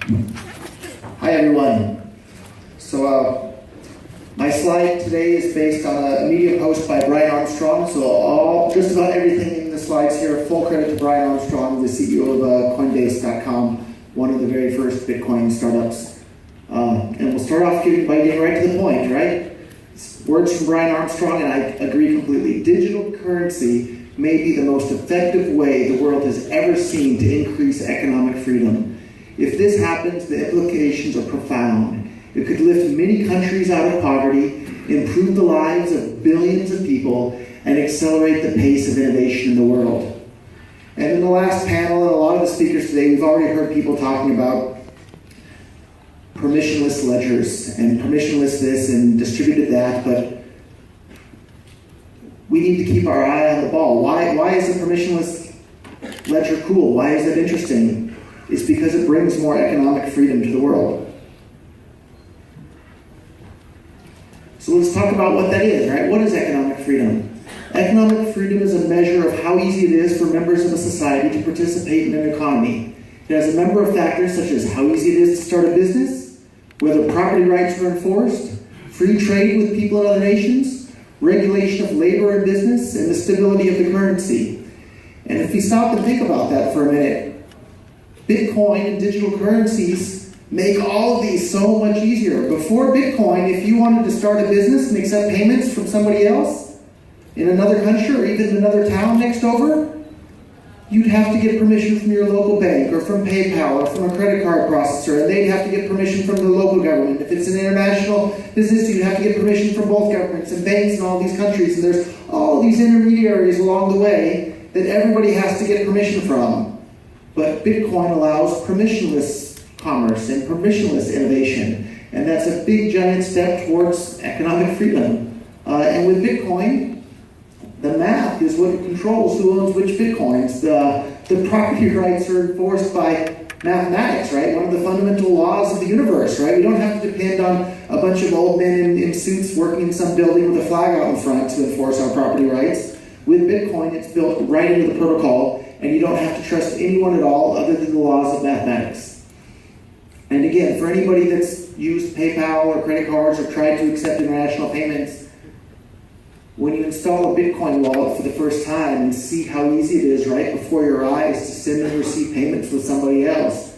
Hi everyone. So my slide today is based on a Medium post by Brian Armstrong. So just about everything in the slides here, full credit to Brian Armstrong, the CEO of Coinbase.com, one of the very first Bitcoin startups. And we'll start off by getting right to the point, right? Words from Brian Armstrong, and I agree completely. Digital currency may be the most effective way the world has ever seen to increase economic freedom. If this happens, the implications are profound. It could lift many countries out of poverty, improve the lives of billions of people, and accelerate the pace of innovation in the world. And in the last panel, and a lot of the speakers today, we've already heard people talking about permissionless ledgers and permissionless this and distributed that, but we need to keep our eye on the ball. Why is a permissionless ledger cool? Why is it interesting? It's because it brings more economic freedom to the world. So let's talk about what that is, right? What is economic freedom? Economic freedom is a measure of how easy it is for members of a society to participate in an economy. It has a number of factors such as how easy it is to start a business, whether property rights are enforced, free trade with people in other nations, regulation of labor and business, and the stability of the currency. And if we stop and think about that for a minute, Bitcoin and digital currencies make all of these so much easier. Before Bitcoin, if you wanted to start a business and accept payments from somebody else in another country or even another town next over, you'd have to get permission from your local bank or from PayPal or from a credit card processor, and they'd have to get permission from the local government. If it's an international business, you'd have to get permission from both governments and banks in all these countries, and there's all these intermediaries along the way that everybody has to get permission from. But Bitcoin allows permissionless commerce and permissionless innovation, and that's a big giant step towards economic freedom. And with Bitcoin, the math is what controls who owns which Bitcoins. The property rights are enforced by mathematics, right? One of the fundamental laws of the universe, right? We don't have to depend on a bunch of old men in suits working in some building with a flag out in front to enforce our property rights. With Bitcoin, it's built right into the protocol, and you don't have to trust anyone at all other than the laws of mathematics. And again, for anybody that's used PayPal or credit cards or tried to accept international payments, when you install a Bitcoin wallet for the first time and see how easy it is right before your eyes to send and receive payments with somebody else,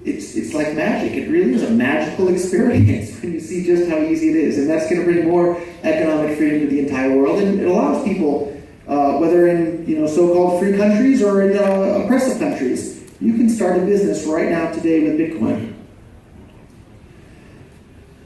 it's like magic. It really is a magical experience when you see just how easy it is. And that's going to bring more economic freedom to the entire world. And it allows people, whether in so-called free countries or in oppressive countries, you can start a business right now today with Bitcoin.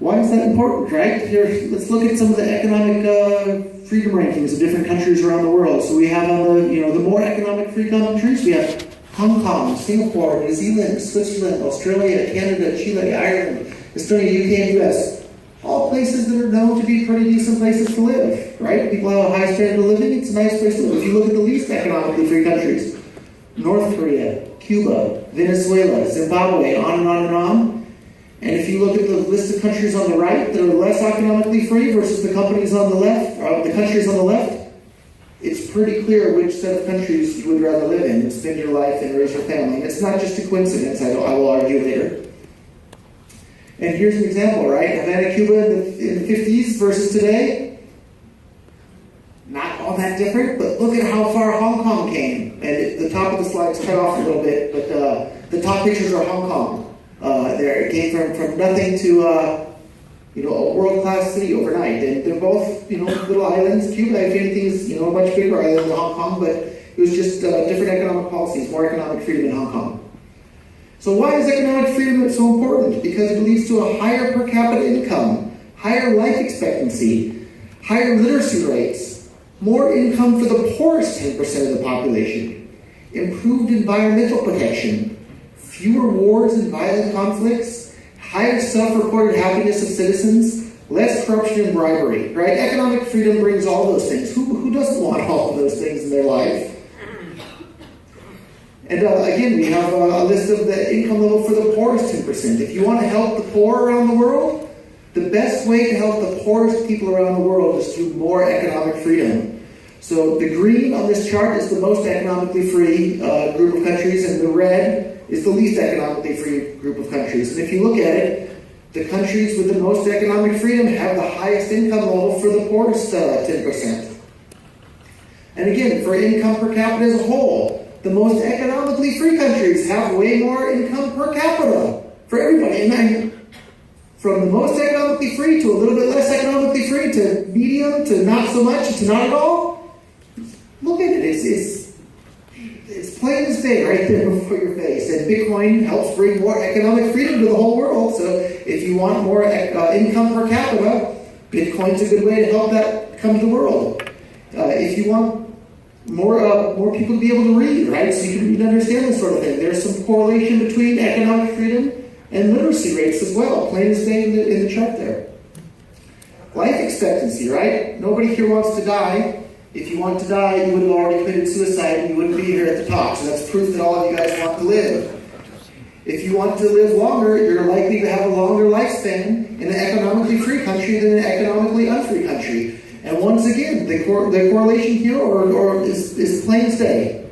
Why is that important, right? Here, let's look at some of the economic freedom rankings of different countries around the world. So we have on the more economic free countries, we have Hong Kong, Singapore, New Zealand, Switzerland, Australia, Canada, Chile, Ireland, Estonia, UK, and US. All places that are known to be pretty decent places to live, right? People have a high standard of living, it's a nice place to live. If you look at the least economically free countries, North Korea, Cuba, Venezuela, Zimbabwe, on and on and on. And if you look at the list of countries on the right that are less economically free versus the countries on the left, it's pretty clear which set of countries you would rather live in and spend your life and raise your family. And it's not just a coincidence, I will argue later. And here's an example, right? Havana, Cuba in the 50s versus today. Not all that different, but look at how far Hong Kong came. And the top of the slide's cut off a little bit, but the top pictures are Hong Kong. It came from nothing to a world-class city overnight. And they're both little islands. Cuba, if anything, is a much bigger island than Hong Kong, but it was just different economic policies, more economic freedom in Hong Kong. So why is economic freedom so important? Because it leads to a higher per capita income, higher life expectancy, higher literacy rates, more income for the poorest 10% of the population, improved environmental protection, fewer wars and violent conflicts, higher self-reported happiness of citizens, less corruption and bribery, right? Economic freedom brings all those things. Who doesn't want all of those things in their life? And again, we have a list of the income level for the poorest 10%. If you want to help the poor around the world, the best way to help the poorest people around the world is through more economic freedom. So the green on this chart is the most economically free group of countries, and the red is the least economically free group of countries. And if you look at it, the countries with the most economic freedom have the highest income level for the poorest 10%. And again, for income per capita as a whole, the most economically free countries have way more income per capita for everybody. And then from the most economically free to a little bit less economically free to medium to not so much to not at all, look at it. It's plain as day right there before your face. And Bitcoin helps bring more economic freedom to the whole world. So if you want more income per capita, Bitcoin's a good way to help that come to the world. If you want more people to be able to read, right? So you can read and understand this sort of thing. There's some correlation between economic freedom and literacy rates as well, plain as day in the chart there. Life expectancy, right? Nobody here wants to die. If you want to die, you would have already committed suicide and you wouldn't be here at the top. So that's proof that all of you guys want to live. If you want to live longer, you're likely to have a longer lifespan in an economically free country than an economically unfree country. And once again, the correlation here is plain as day.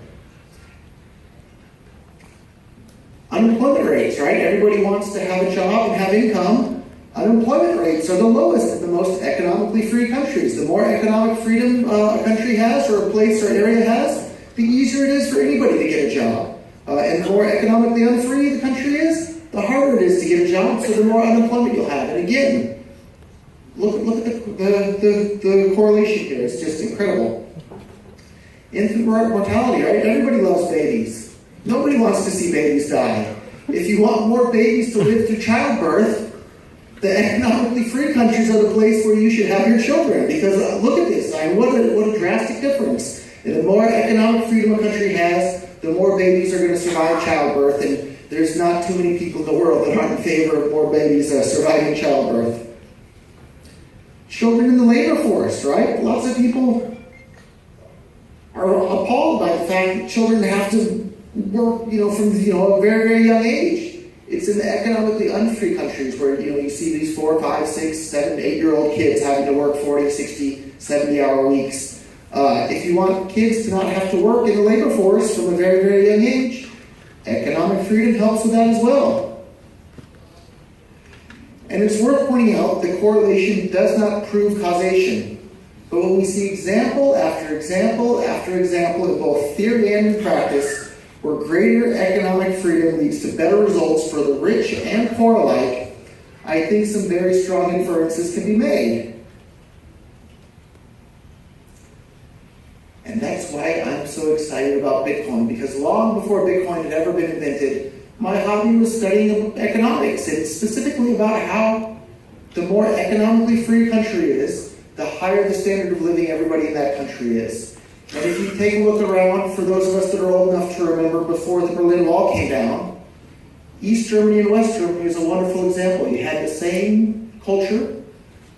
Unemployment rates, right? Everybody wants to have a job and have income. Unemployment rates are the lowest in the most economically free countries. The more economic freedom a country has, or a place or area has, the easier it is for anybody to get a job. And the more economically unfree the country is, the harder it is to get a job, so the more unemployment you'll have. And again, look at the correlation here. It's just incredible. Infant mortality, right? Everybody loves babies. Nobody wants to see babies die. If you want more babies to live through childbirth, the economically free countries are the place where you should have your children. Because look at this, what a drastic difference. And the more economic freedom a country has, the more babies are going to survive childbirth. And there's not too many people in the world that aren't in favor of more babies surviving childbirth. Children in the labor force, right? Lots of people are appalled by the fact that children have to work, from a very, very young age. It's in the economically unfree countries where, you see these 4, 5, 6, 7, 8-year-old kids having to work 40, 60, 70-hour weeks. If you want kids to not have to work in the labor force from a very, very young age, economic freedom helps with that as well. And it's worth pointing out that correlation does not prove causation. But when we see example after example after example in both theory and in practice, where greater economic freedom leads to better results for the rich and poor alike, I think some very strong inferences can be made. And that's why I'm so excited about Bitcoin, because long before Bitcoin had ever been invented, my hobby was studying economics, and specifically about how the more economically free a country is, the higher the standard of living everybody in that country is. And if you take a look around, for those of us that are old enough to remember before the Berlin Wall came down, East Germany and West Germany is a wonderful example. You had the same culture,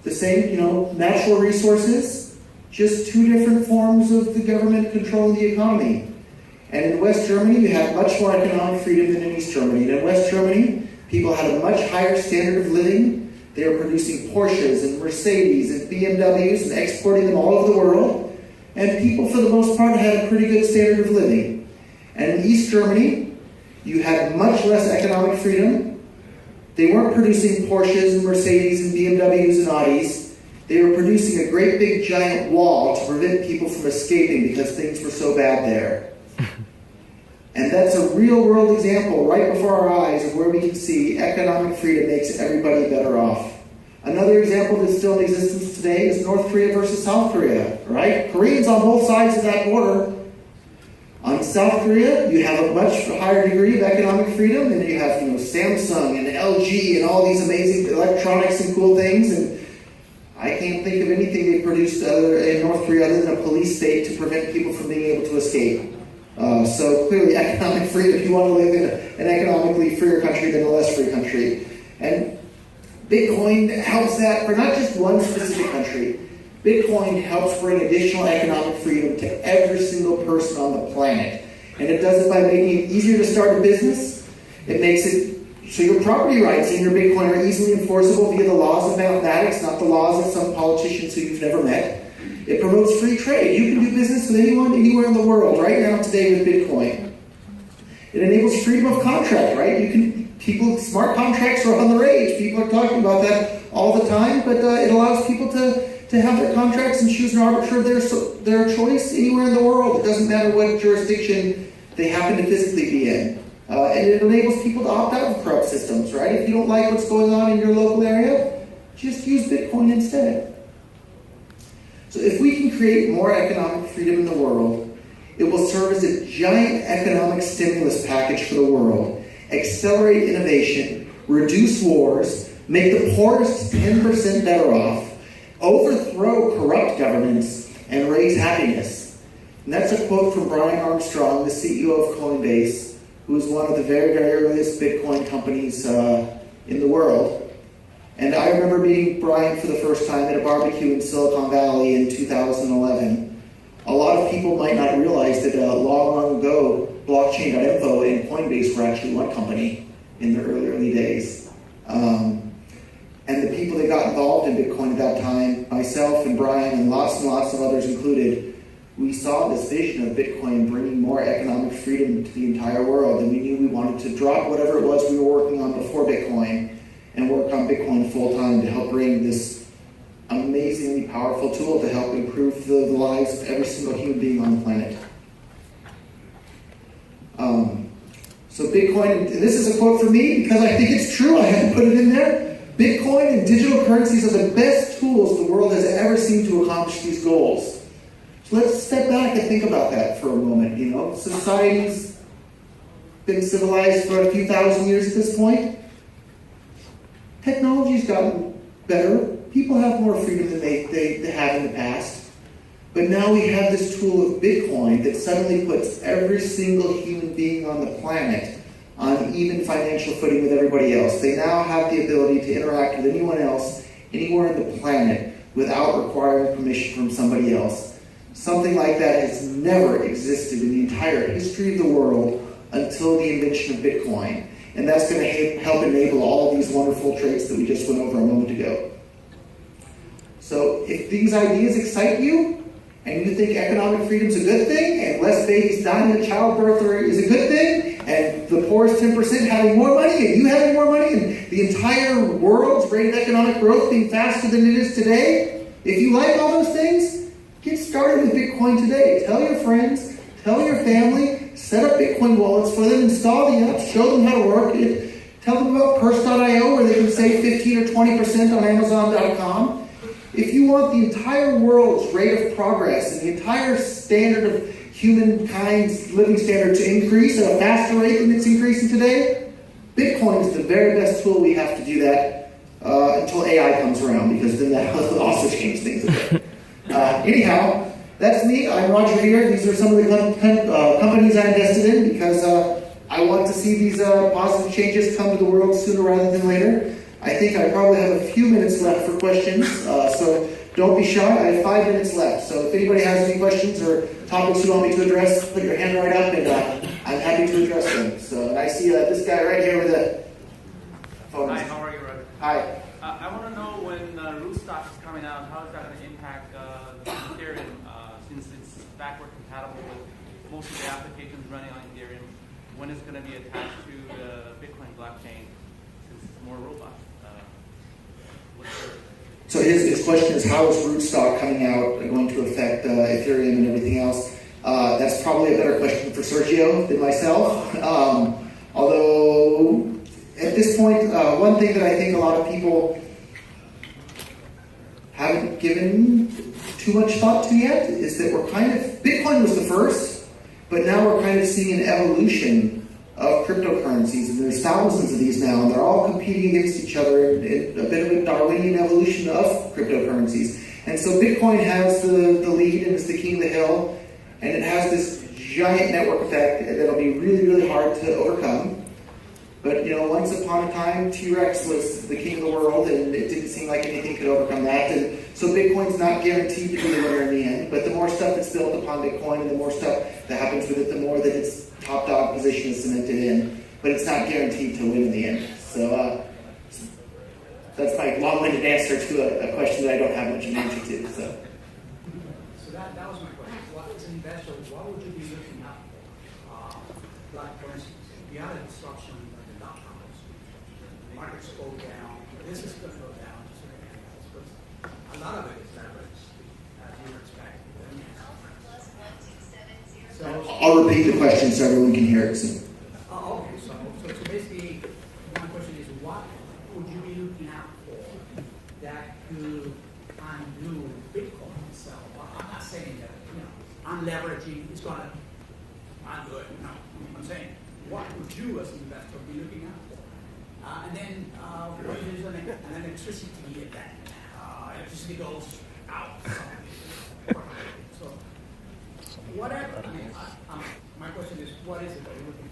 the same, natural resources, just two different forms of the government controlling the economy. And in West Germany, you had much more economic freedom than in East Germany. And in West Germany, people had a much higher standard of living. They were producing Porsches and Mercedes and BMWs and exporting them all over the world. And people, for the most part, had a pretty good standard of living. And in East Germany, you had much less economic freedom. They weren't producing Porsches and Mercedes and BMWs and Audis. They were producing a great big giant wall to prevent people from escaping because things were so bad there. And that's a real-world example right before our eyes of where we can see economic freedom makes everybody better off. Another example that's still in existence today is North Korea versus South Korea, right? Koreans on both sides of that border. On South Korea, you have a much higher degree of economic freedom, and you have, Samsung and LG and all these amazing electronics and cool things. And I can't think of anything they produced in North Korea other than a police state to prevent people from being able to escape. So clearly, economic freedom. You want to live in an economically freer country than a less free country, and Bitcoin helps that for not just one specific country. Bitcoin helps bring additional economic freedom to every single person on the planet. And it does it by making it easier to start a business. It makes it so your property rights in your Bitcoin are easily enforceable via the laws of mathematics, not the laws of some politicians who you've never met. It promotes free trade. You can do business with anyone, anywhere in the world right now today with Bitcoin. It enables freedom of contract, right? Smart contracts are on the rage. People are talking about that all the time, but it allows people to have their contracts and choose an arbiter of their choice anywhere in the world. It doesn't matter what jurisdiction they happen to physically be in. And it enables people to opt out of corrupt systems, right? If you don't like what's going on in your local area, just use Bitcoin instead. So if we can create more economic freedom in the world, it will serve as a giant economic stimulus package for the world, accelerate innovation, reduce wars, make the poorest 10% better off, overthrow corrupt governments, and raise happiness. And that's a quote from Brian Armstrong, the CEO of Coinbase, who is one of the very, very earliest Bitcoin companies in the world. And I remember meeting Brian for the first time at a barbecue in Silicon Valley in 2011. A lot of people might not realize that long ago, blockchain.info and Coinbase were actually one company in the early days. And the people that got involved in Bitcoin at that time, myself and Brian and lots of others included, we saw this vision of Bitcoin bringing more economic freedom to the entire world, and we knew we wanted to drop whatever it was we were working on before Bitcoin and work on Bitcoin full-time to help bring this amazingly powerful tool to help improve the lives of every single human being on the planet. So Bitcoin, and this is a quote from me because I think it's true, I had to put it in there. Bitcoin and digital currencies are the best tools the world has ever seen to accomplish these goals. So let's step back and think about that for a moment. You know, society's been civilized for a few thousand years at this point. Technology's gotten better. People have more freedom than they have in the past. But now we have this tool of Bitcoin that suddenly puts every single human being on the planet on even financial footing with everybody else. They now have the ability to interact with anyone else, anywhere on the planet, without requiring permission from somebody else. Something like that has never existed in the entire history of the world until the invention of Bitcoin. And that's going to help enable all of these wonderful traits that we just went over a moment ago. So if these ideas excite you, and you think economic freedom is a good thing, and less babies dying in childbirth is a good thing, and the poorest 10% having more money, and you having more money, and the entire world's rate of economic growth being faster than it is today, if you like all those things, get started with Bitcoin today. Tell your friends, tell your family, set up Bitcoin wallets for them, install the apps, show them how to work it, tell them about Purse.io where they can save 15 or 20% on Amazon.com. If you want the entire world's rate of progress and the entire standard of humankind's living standard to increase at a faster rate than it's increasing today, Bitcoin is the very best tool we have to do that until AI comes around, because then that will also change things a bit. Anyhow, that's me. I'm Roger Ver. These are some of the companies I invested in because I want to see these positive changes come to the world sooner rather than later. I think I probably have a few minutes left for questions, so don't be shy. I have 5 minutes left. So if anybody has any questions or topics you want me to address, put your hand right up, and I'm happy to address them. So, and I see this guy right here with a phone. Hi, how are you, Roger? Hi. I want to know when Rootstock is coming out, how is that going to impact Ethereum, since it's backward compatible with most of the applications running on Ethereum? When is it going to be attached to the Bitcoin blockchain, since it's more robust? So his question is, how is Rootstock coming out going to affect Ethereum and everything else? That's probably a better question for Sergio than myself. Although, at this point, one thing that I think a lot of people haven't given too much thought to yet is that Bitcoin was the first, but now we're kind of seeing an evolution of cryptocurrencies, and there's thousands of these now, and they're all competing against each other in a bit of a Darwinian evolution of cryptocurrencies. And so Bitcoin has the lead and is the king of the hill, and it has this giant network effect that'll be really, really hard to overcome. But, once upon a time, T-Rex was the king of the world, and it didn't seem like anything could overcome that. And so Bitcoin's not guaranteed to be the winner in the end, but the more stuff that's built upon Bitcoin and the more stuff that happens with it, the more that its top dog position is cemented in. But it's not guaranteed to win in the end. So that's my long-winded answer to a question that I don't have much of an answer to. So. So that was my question. What as an investor, what would you be looking out for? Like for instance, if you had a disruption in the dot-coms, the markets go down, this is going to go down to certain areas, but a lot of it is leveraged, as you were expecting. So, I'll repeat the question so everyone can hear it. So. okay, so basically, one question is, what would you be looking out for that could undo Bitcoin itself? I'm not saying that, I'm leveraging is going to undo it. No, I'm saying, what would you as an investor be looking out for? And then, what is an electricity event? Electricity goes out. So, whatever. I mean, my question is, what is it that you're looking for?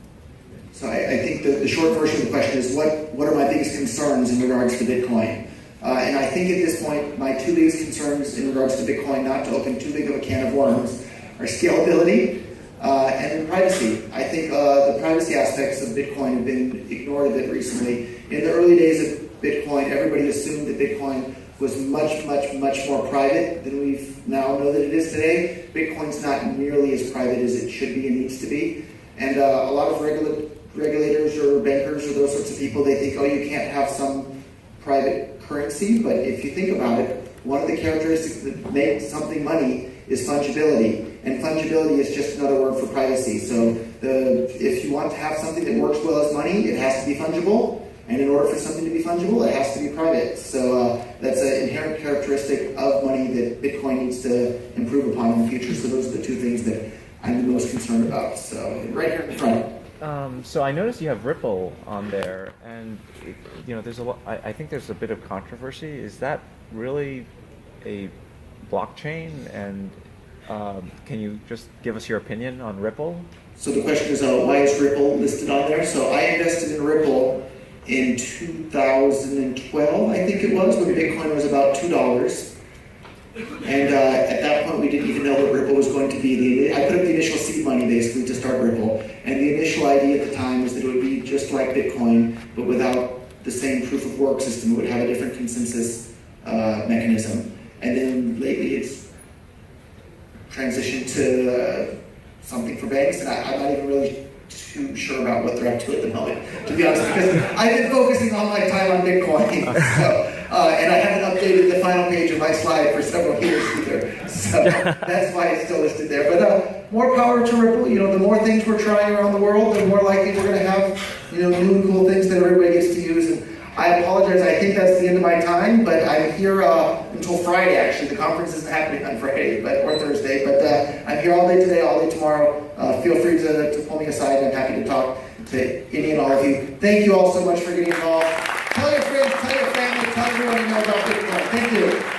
So I think the short version of the question is what are my biggest concerns in regards to Bitcoin? And I think at this point, my two biggest concerns in regards to Bitcoin, not to open too big of a can of worms, are scalability and privacy. I think the privacy aspects of Bitcoin have been ignored a bit recently. In the early days of Bitcoin, everybody assumed that Bitcoin was much more private than we now know that it is today. Bitcoin's not nearly as private as it should be and needs to be. And a lot of regulators or bankers or those sorts of people, they think, oh, you can't have some private currency. But if you think about it, one of the characteristics that makes something money is fungibility. And fungibility is just another word for privacy. So if you want to have something that works well as money, it has to be fungible. And in order for something to be fungible, it has to be private. So that's an inherent characteristic of money that Bitcoin needs to improve upon in the future. So those are the two things that I'm the most concerned about. So right here in the front. So I noticed you have Ripple on there, and there's a lot. I think there's a bit of controversy. Is that really a blockchain? And can you just give us your opinion on Ripple? So the question is, why is Ripple listed on there? So I invested in Ripple in 2012, I think it was, when Bitcoin was about $2. And at that point, we didn't even know what Ripple was going to be. I put up the initial seed money, basically, to start Ripple. And the initial idea at the time was that it would be just like Bitcoin, but without the same proof of work system. It would have a different consensus mechanism. And then lately, it's transitioned to something for banks, and I'm not even really too sure about what they're up to at the moment, to be honest, because I've been focusing all my time on Bitcoin. So, and I haven't updated the final page of my slide for several years either. So that's why it's still listed there. But more power to Ripple. The more things we're trying around the world, the more likely we're going to have, new and cool things that everybody gets to use. And I apologize. I think that's the end of my time, but I'm here until Friday, actually. The conference isn't happening on Friday or Thursday, but I'm here all day today, all day tomorrow. Feel free to pull me aside. I'm happy to talk to any and all of you. Thank you all so much for getting involved. Tell your friends, tell your family, tell everyone you know about Bitcoin. Thank you.